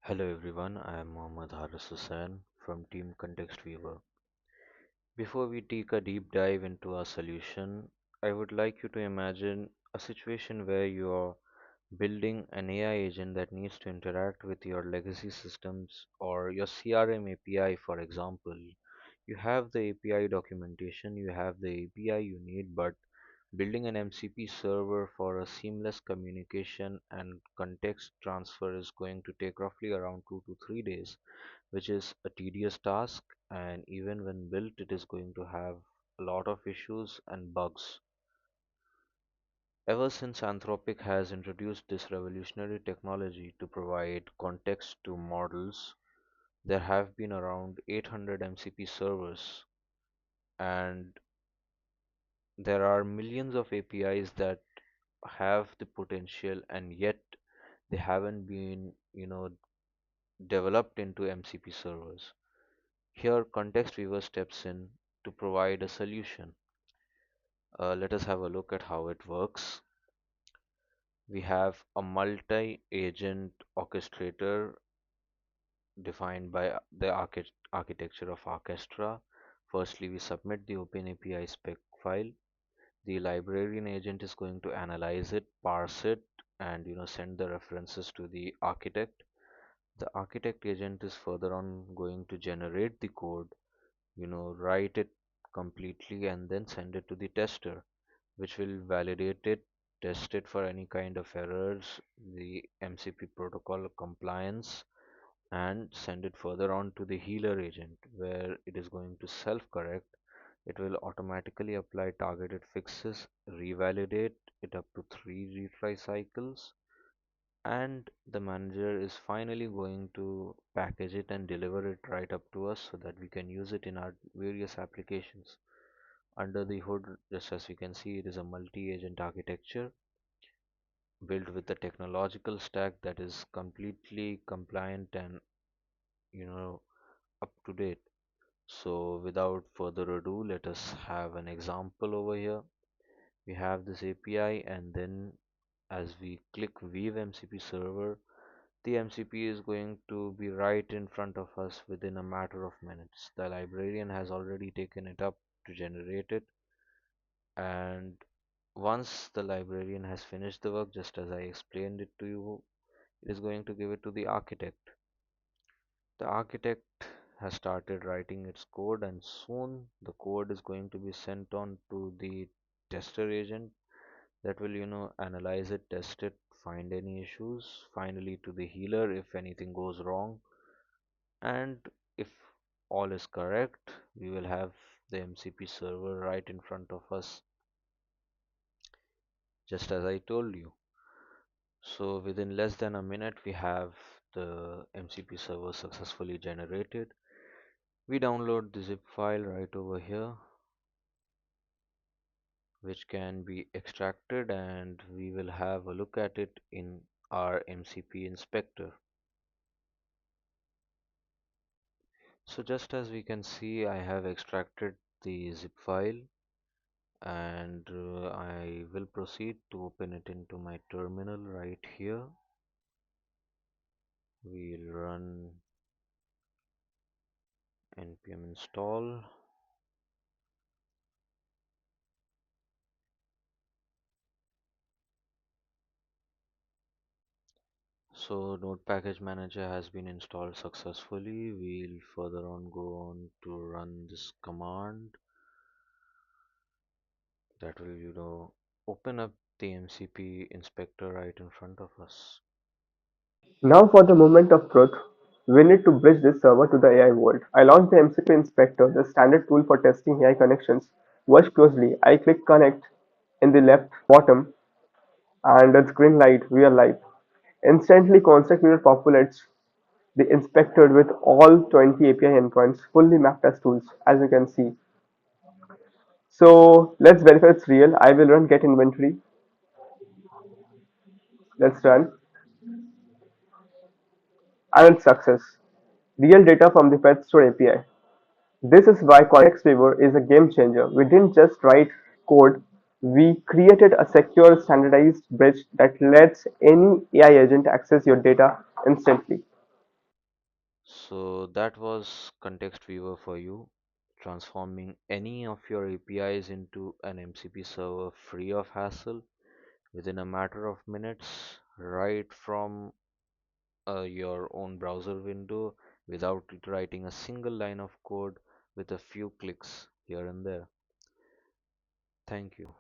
Hello everyone, I am Mohammad Haris Hussain from Team ContextWeaver. Before we take a deep dive into our solution, I would like you to imagine a situation where you are building an AI agent that needs to interact with your legacy systems or your CRM API, for example. You have the API documentation, you have the API you need, but building an MCP server for a seamless communication and context transfer is going to take roughly around 2 to 3 days, which is a tedious task, and even when built, it is going to have a lot of issues and bugs. Ever since Anthropic has introduced this revolutionary technology to provide context to models, there have been around 800 MCP servers, and there are millions of APIs that have the potential, and yet they haven't been, developed into MCP servers. Here, ContextWeaver steps in to provide a solution. Let us have a look at how it works. We have a multi-agent orchestrator defined by the architecture of Archestra. Firstly, we submit the OpenAPI spec file. The librarian agent is going to analyze it, parse it, and send the references to the architect. The architect agent is further on going to generate the code, write it completely, and then send it to the tester, which will validate it, test it for any kind of errors, the MCP protocol compliance, and send it further on to the healer agent, where it is going to self-correct. It will automatically apply targeted fixes, revalidate it up to 3 retry cycles, and the manager is finally going to package it and deliver it right up to us so that we can use it in our various applications. Under the hood, just as you can see, it is a multi-agent architecture built with a technological stack that is completely compliant and you know up to date. So without further ado, let us have an example over here. We have this API, and then as we click Weave MCP server, the MCP is going to be right in front of us within a matter of minutes. The librarian has already taken it up to generate it, and once the librarian has finished the work, just as I explained it to you, it is going to give it to the architect. The architect has started writing its code, and soon the code is going to be sent on to the tester agent that will, analyze it, test it, find any issues, finally to the healer if anything goes wrong, and if all is correct, we will have the MCP server right in front of us, just as I told you. So within less than a minute, we have the MCP server successfully generated. We download the zip file right over here, which can be extracted, and we will have a look at it in our MCP inspector. So just as we can see, I have extracted the zip file, and I will proceed to open it into my terminal right here. We'll run npm install. So Node Package Manager has been installed successfully. We'll further on go on to run this command that will, open up the MCP inspector right in front of us. Now for the moment of truth, we need to bridge this server to the AI world. I launched the MCP inspector, the standard tool for testing AI connections. Watch closely. I click connect in the left bottom and it's green light, we are live. Instantly ContextWeaver populates the inspector with all 20 API endpoints fully mapped as tools, as you can see. So let's verify it's real. I will run get inventory. Let's run. And it's success. Real data from the pet store API. This is why ContextWeaver is a game changer. We didn't just write code, we created a secure, standardized bridge that lets any AI agent access your data instantly. So that was ContextWeaver for you, transforming any of your APIs into an MCP server free of hassle within a matter of minutes, right from your own browser window without writing a single line of code with a few clicks here and there. Thank you.